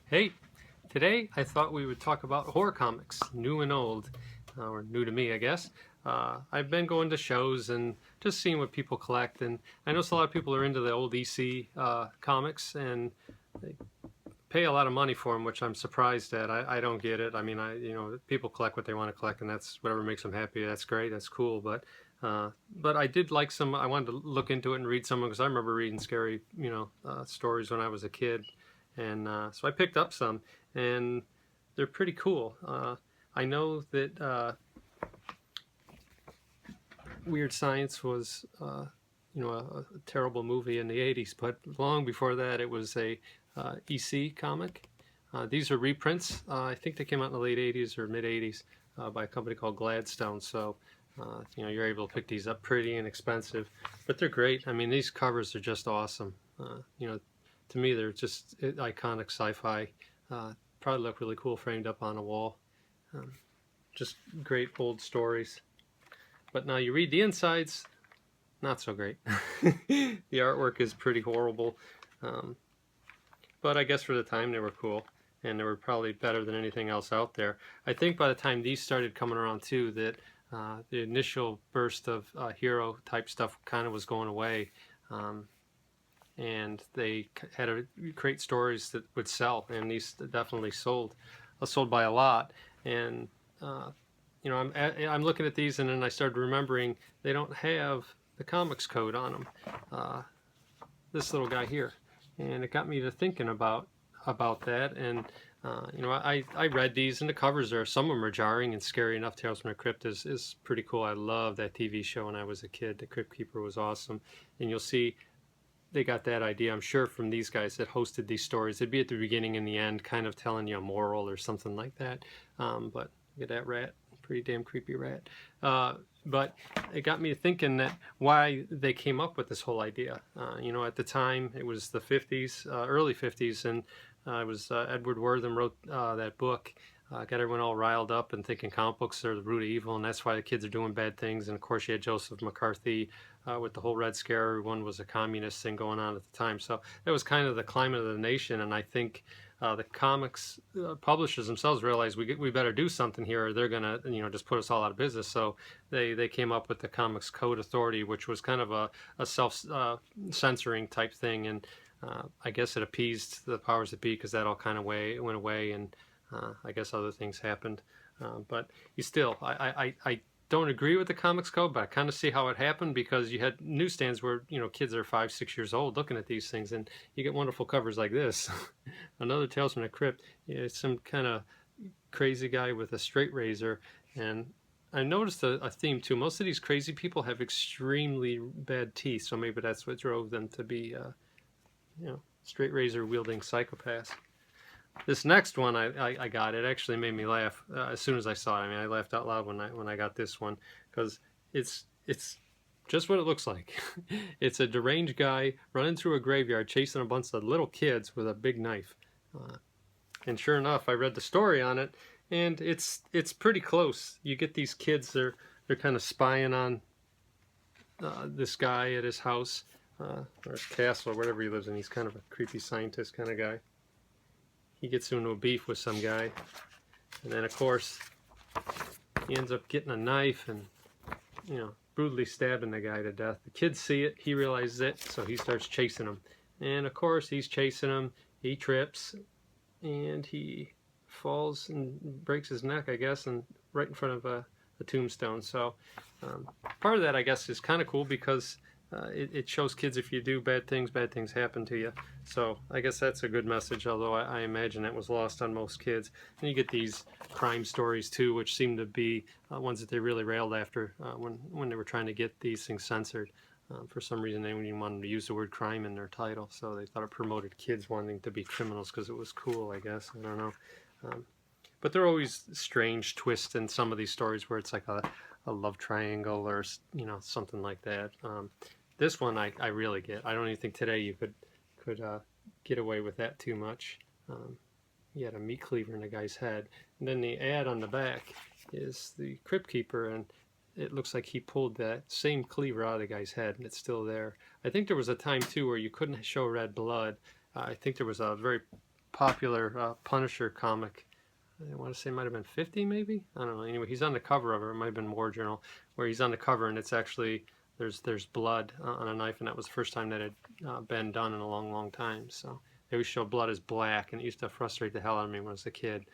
Hey, today I thought we would talk about horror comics, new and old, or new to me, I guess. I've been going to shows and just seeing what people collect, and I know a lot of people are into the old EC comics, and they pay a lot of money for them, which I'm surprised at. I don't get it. I mean, people collect what they want to collect, and that's whatever makes them happy. That's great. That's cool. But I did like some. I wanted to look into it and read some because I remember reading scary, stories when I was a kid, and so I picked up some, and they're pretty cool. I know that Weird Science was, a terrible movie in the '80s, but long before that, it was a EC comic. These are reprints. I think they came out in the late '80s or mid '80s by a company called Gladstone. So, you're able to pick these up pretty inexpensive, but they're great. I mean, these covers are just awesome. To me, they're just iconic sci-fi. Probably look really cool framed up on a wall. Um, just great old stories. But now you read the insides, not so great. The artwork is pretty horrible. Um, but I guess for the time they were cool, and they were probably better than anything else out there. I think by the time these started coming around too, that the initial burst of hero type stuff kind of was going away. And they had to create stories that would sell, and these definitely sold by a lot. And I'm looking at these, and then I started remembering they don't have the comics code on them. This little guy here, and it got me to thinking about that. And I read these, and the covers are, some of them are jarring and scary enough. Tales from the Crypt is pretty cool. I loved that TV show when I was a kid. The Crypt Keeper was awesome, and you'll see they got that idea, I'm sure, from these guys that hosted these stories. It'd be at the beginning and the end, kind of telling you a moral or something like that. But look at that rat, pretty damn creepy rat. But it got me thinking that why they came up with this whole idea. At the time it was the 50s, early 50s, and it was Edward Wertham wrote that book. Got everyone all riled up and thinking comic books are the root of evil, and that's why the kids are doing bad things. And of course, you had Joseph McCarthy with the whole Red Scare. Everyone was a communist thing going on at the time. So that was kind of the climate of the nation. And I think the comics publishers themselves realized we better do something here, or they're gonna just put us all out of business. So they came up with the Comics Code Authority, which was kind of a self censoring type thing. And I guess it appeased the powers that be, because that all kind of went away, and I guess other things happened. But you still, I don't agree with the comics code, but I kind of see how it happened, because you had newsstands where kids are 5, 6 years old looking at these things, and you get wonderful covers like this. Another Tales from the Crypt. It's some kind of crazy guy with a straight razor, and I noticed a theme too. Most of these crazy people have extremely bad teeth, so maybe that's what drove them to be, straight razor wielding psychopaths. This next one I got, it actually made me laugh as soon as I saw it. I mean, I laughed out loud when I got this one, because it's just what it looks like. It's a deranged guy running through a graveyard chasing a bunch of little kids with a big knife. And sure enough, I read the story on it, and it's pretty close. You get these kids, they're kind of spying on this guy at his house or his castle or whatever he lives in. He's kind of a creepy scientist kind of guy. He gets into a beef with some guy, and then of course he ends up getting a knife and brutally stabbing the guy to death. The kids see it, he realizes it, so he starts chasing him, and of course he's chasing him, he trips and he falls and breaks his neck, I guess, and right in front of a tombstone. So part of that, I guess, is kind of cool, because it shows kids, if you do bad things happen to you. So I guess that's a good message, although I imagine it was lost on most kids. And you get these crime stories too, which seem to be ones that they really railed after when they were trying to get these things censored. For some reason, they didn't want them to use the word crime in their title, so they thought it promoted kids wanting to be criminals because it was cool, I guess. I don't know. But there are always strange twists in some of these stories where it's like a love triangle or something like that. This one I really get. I don't even think today you could get away with that too much. You had a meat cleaver in the guy's head, and then the ad on the back is the Crypt Keeper, and it looks like he pulled that same cleaver out of the guy's head, and it's still there. I think there was a time too where you couldn't show red blood. I think there was a very popular Punisher comic. I want to say it might have been 50, maybe. I don't know. Anyway, he's on the cover of it. It might have been War Journal, where he's on the cover, and it's actually there's blood on a knife, and that was the first time that had been done in a long, long time. So they always show blood as black, and it used to frustrate the hell out of me when I was a kid.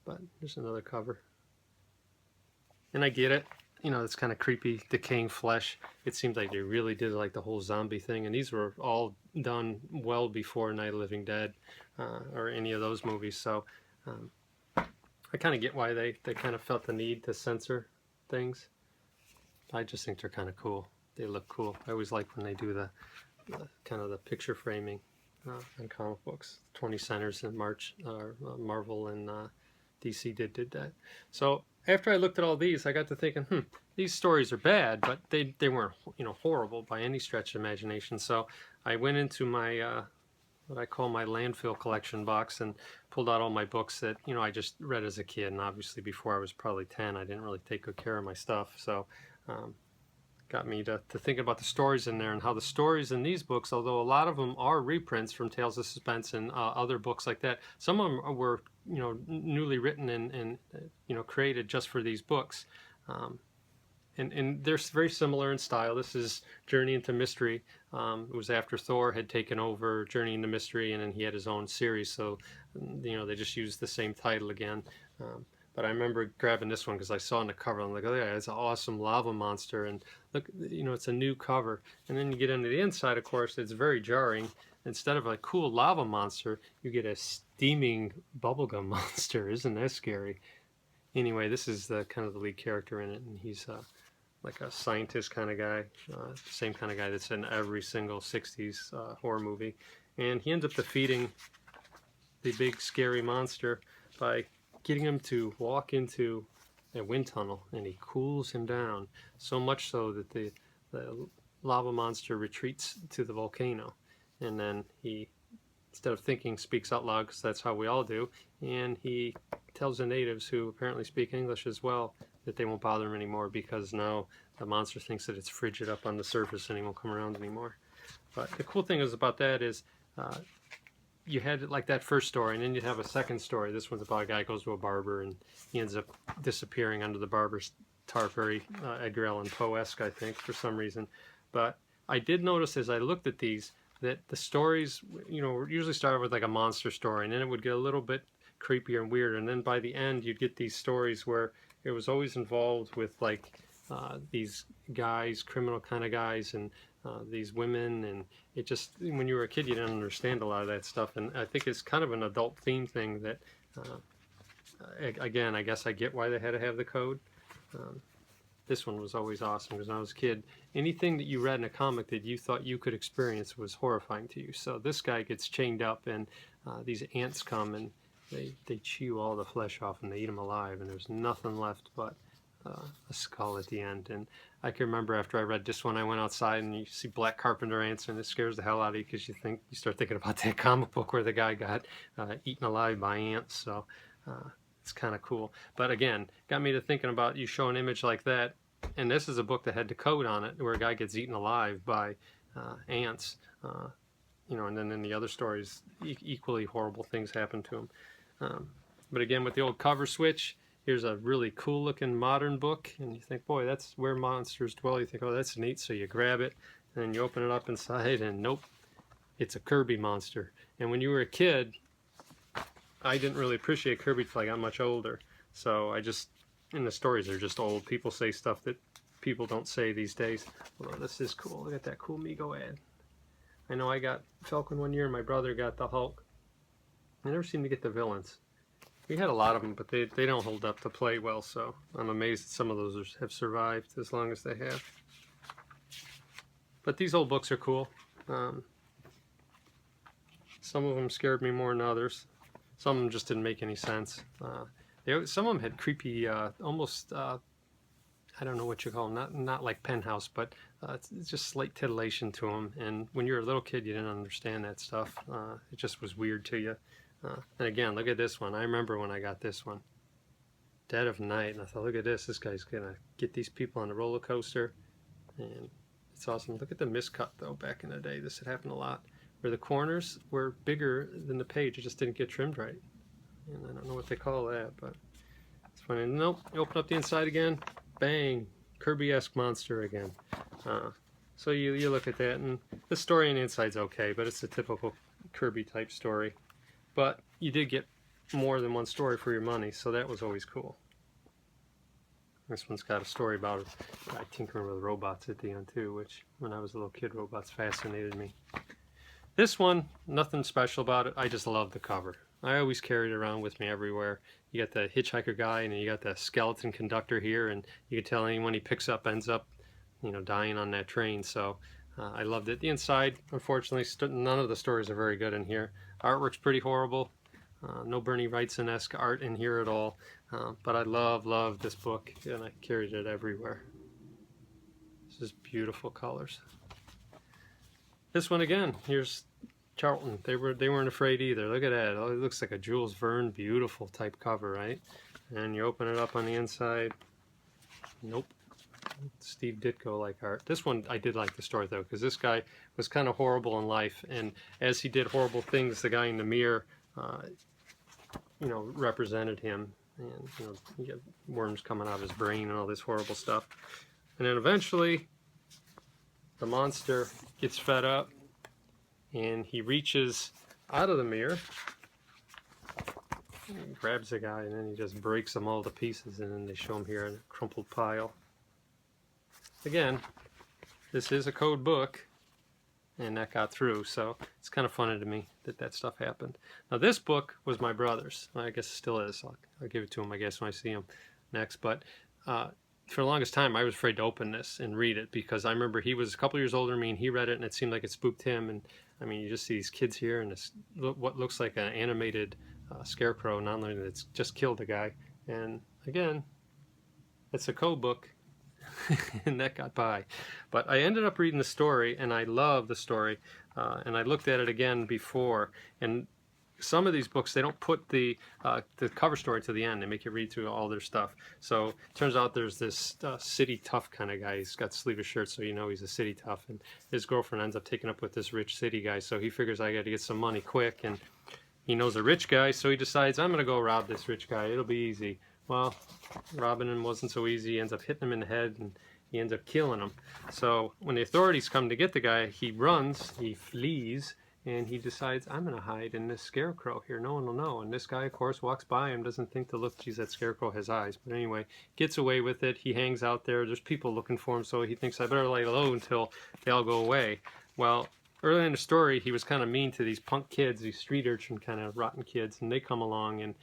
But there's another cover, and I get it. You know, it's kind of creepy, decaying flesh. It seems like they really did like the whole zombie thing, and these were all done well before Night of the Living Dead or any of those movies. So I kind of get why they kind of felt the need to censor things. I just think they're kind of cool. They look cool. I always like when they do the kind of the picture framing in comic books. 20 centers in Marvel and DC did that. So after I looked at all these, I got to thinking, these stories are bad, but they weren't, you know, horrible by any stretch of imagination. So I went into my what I call my landfill collection box and pulled out all my books that, you know, I just read as a kid. And obviously before I was probably 10, I didn't really take good care of my stuff. So got me to think about the stories in there and how the stories in these books, although a lot of them are reprints from Tales of Suspense and other books like that, some of them were, you know, newly written and you know, created just for these books. And they're very similar in style. This is Journey into Mystery. It was after Thor had taken over Journey into Mystery, and then he had his own series. So, you know, they just used the same title again. But I remember grabbing this one because I saw on the cover. I'm like, oh yeah, it's an awesome lava monster. And look, you know, it's a new cover. And then you get into the inside, of course, it's very jarring. Instead of a cool lava monster, you get a steaming bubblegum monster. Isn't that scary? Anyway, this is the kind of the lead character in it, and he's like a scientist kind of guy, same kind of guy that's in every single 60s horror movie. And he ends up defeating the big scary monster by getting him to walk into a wind tunnel, and he cools him down so much so that the lava monster retreats to the volcano. And then he, instead of thinking, speaks out loud, because that's how we all do, and he tells the natives, who apparently speak English as well, that they won't bother him anymore because now the monster thinks that it's frigid up on the surface and he won't come around anymore. But the cool thing is about that is you had like that first story, and then you'd have a second story. This one's about a guy who goes to a barber and he ends up disappearing under the barber's tarp, very Edgar Allan Poe-esque, I think, for some reason. But I did notice as I looked at these that the stories, you know, usually start with like a monster story, and then it would get a little bit creepier and weirder, and then by the end you'd get these stories where it was always involved with like these guys, criminal kind of guys, and these women, and it just, when you were a kid, you didn't understand a lot of that stuff, and I think it's kind of an adult theme thing that, again, I guess I get why they had to have the code. This one was always awesome because when I was a kid, anything that you read in a comic that you thought you could experience was horrifying to you. So this guy gets chained up, and these ants come and they chew all the flesh off and they eat him alive, and there's nothing left but a skull at the end. And I can remember after I read this one, I went outside and you see black carpenter ants, and it scares the hell out of you because you start thinking about that comic book where the guy got eaten alive by ants. So it's kind of cool. But again, got me to thinking about, you show an image like that, and this is a book that had the code on it where a guy gets eaten alive by ants. You know, and then in the other stories, equally horrible things happen to him. But again, with the old cover switch, here's a really cool looking modern book, and you think, boy, that's where monsters dwell. You think, oh, that's neat. So you grab it, and then you open it up inside, and nope, it's a Kirby monster. And when you were a kid, I didn't really appreciate Kirby till I got much older. So and the stories are just old. People say stuff that people don't say these days. Well, this is cool. Look at that cool Mego ad. I know I got Falcon one year, and my brother got the Hulk. I never seem to get the villains. We had a lot of them, but they don't hold up to play well, so I'm amazed that some of those have survived as long as they have. But these old books are cool. Some of them scared me more than others. Some of them just didn't make any sense. Some of them had creepy, almost, I don't know what you call them, not like Penthouse, but it's just slight titillation to them. And when you're a little kid, you didn't understand that stuff. It just was weird to you. And again, look at this one. I remember when I got this one, Dead of Night, and I thought, look at this. This guy's gonna get these people on a roller coaster, and it's awesome. Look at the miscut though. Back in the day, this had happened a lot, where the corners were bigger than the page. It just didn't get trimmed right. And I don't know what they call that, but it's funny. Nope, you open up the inside again, bang, Kirby-esque monster again. So you look at that, and the story on the inside's okay, but it's a typical Kirby type story. But you did get more than one story for your money, so that was always cool. This one's got a story about a guy tinkering with robots at the end too, which when I was a little kid, robots fascinated me. This one, nothing special about it. I just love the cover. I always carry it around with me everywhere. You got the hitchhiker guy, and you got the skeleton conductor here, and you can tell anyone he picks up ends up, dying on that train. So I loved it. The inside, unfortunately, none of the stories are very good in here. Artwork's pretty horrible. No Bernie Wrightson-esque art in here at all. But I love this book, and I carried it everywhere. This is beautiful colors. This one again, here's Charlton. They weren't afraid either. Look at that. Oh, it looks like a Jules Verne, beautiful type cover, right? And you open it up on the inside. Nope. Steve Ditko like art. This one I did like the story though, because this guy was kind of horrible in life, and as he did horrible things, the guy in the mirror, represented him, and you get worms coming out of his brain and all this horrible stuff. And then eventually, the monster gets fed up, and he reaches out of the mirror, and grabs the guy, and then he just breaks them all to pieces, and then they show him here in a crumpled pile. Again, this is a code book, and that got through, so it's kind of funny to me that stuff happened. Now this book was my brother's. Well, I guess it still is. I'll give it to him, I guess, when I see him next. But for the longest time, I was afraid to open this and read it, because I remember he was a couple years older than me, and he read it, and it seemed like it spooked him. And I mean, you just see these kids here, and this what looks like an animated scarecrow, not only that it's just killed a guy. And again, it's a code book. And that got by. But I ended up reading the story, and I love the story, and I looked at it again before, and some of these books, they don't put the cover story to the end. They make you read through all their stuff. So it turns out there's this city tough kind of guy. He's got sleeveless shirts, so he's a city tough, and his girlfriend ends up taking up with this rich city guy, so he figures I got to get some money quick, and he knows a rich guy, so he decides, I'm going to go rob this rich guy. It'll be easy. Well, robbing him wasn't so easy. He ends up hitting him in the head, and he ends up killing him. So when the authorities come to get the guy, he runs, he flees, and he decides, I'm going to hide in this scarecrow here. No one will know. And this guy, of course, walks by him, doesn't think to look, geez, that scarecrow has eyes. But anyway, gets away with it. He hangs out there. There's people looking for him, so he thinks, I better lay low until they all go away. Well, early in the story, he was kind of mean to these punk kids, these street urchin kind of rotten kids, and they come along, and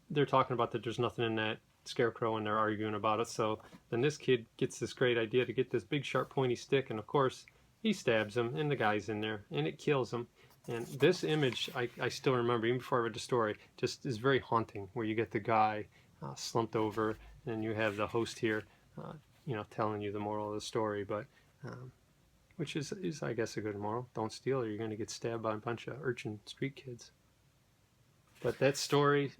they're talking about that there's nothing in that scarecrow, and they're arguing about it. So then this kid gets this great idea to get this big sharp pointy stick, and of course he stabs him, and the guy's in there, and it kills him. And this image I still remember, even before I read the story, just is very haunting, where you get the guy slumped over, and you have the host here telling you the moral of the story, but which is I guess a good moral. Don't steal, or you're going to get stabbed by a bunch of urchin street kids. But that story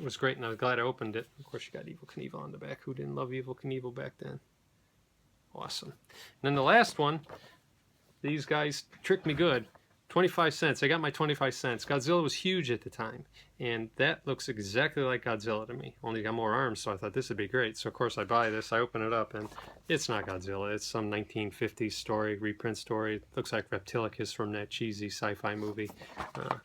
was great, and I was glad I opened it. Of course, you got Evel Knievel on the back. Who didn't love Evel Knievel back then? Awesome. And then the last one, these guys tricked me good. 25 cents. I got my 25 cents. Godzilla was huge at the time, and that looks exactly like Godzilla to me. Only got more arms, so I thought this would be great. So of course I buy this. I open it up, and it's not Godzilla. It's some 1950s story, reprint story. It looks like Reptilicus from that cheesy sci-fi movie.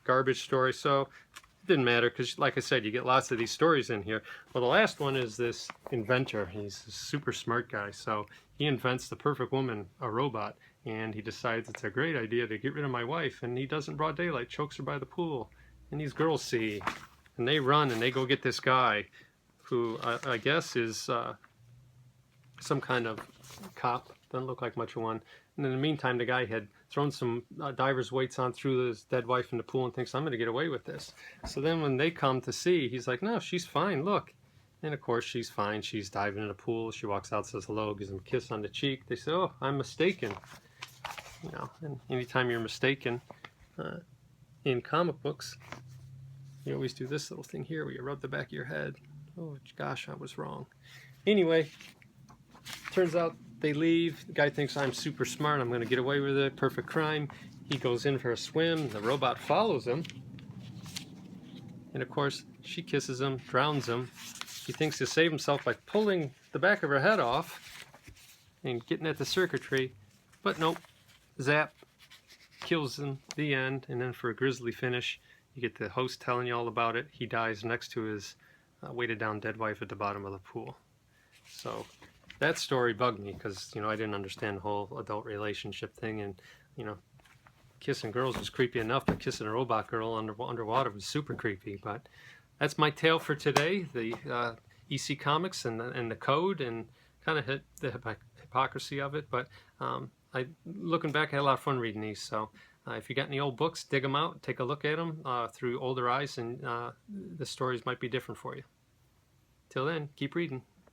Garbage story. So it didn't matter, because like I said, you get lots of these stories in here. Well, the last one is this inventor. He's a super smart guy, so he invents the perfect woman, a robot. And he decides it's a great idea to get rid of my wife, and he does it in broad daylight, chokes her by the pool. And these girls see, and they run, and they go get this guy, who I guess is some kind of cop. Doesn't look like much of one. And in the meantime, the guy had thrown some diver's weights on through his dead wife in the pool, and thinks, I'm going to get away with this. So then when they come to see, he's like, no, she's fine, look. And of course, she's fine. She's diving in the pool. She walks out, says hello, gives him a kiss on the cheek. They say, oh, I'm mistaken. And anytime you're mistaken in comic books, you always do this little thing here where you rub the back of your head. Oh gosh, I was wrong. Anyway, turns out they leave. The guy thinks I'm super smart. I'm going to get away with it. Perfect crime. He goes in for a swim. The robot follows him. And of course, she kisses him, drowns him. He thinks to save himself by pulling the back of her head off and getting at the circuitry. But nope, zap, kills him, the end. And then for a grisly finish, you get the host telling you all about it. He dies next to his weighted down dead wife at the bottom of the pool. So that story bugged me because, you know, I didn't understand the whole adult relationship thing. And, you know, kissing girls was creepy enough, but kissing a robot girl underwater was super creepy. But that's my tale for today, the EC Comics and the code, and kind of hit the hypocrisy of it. But looking back, I had a lot of fun reading these. So if you got any old books, dig them out, take a look at them through older eyes, and the stories might be different for you. Till then, keep reading.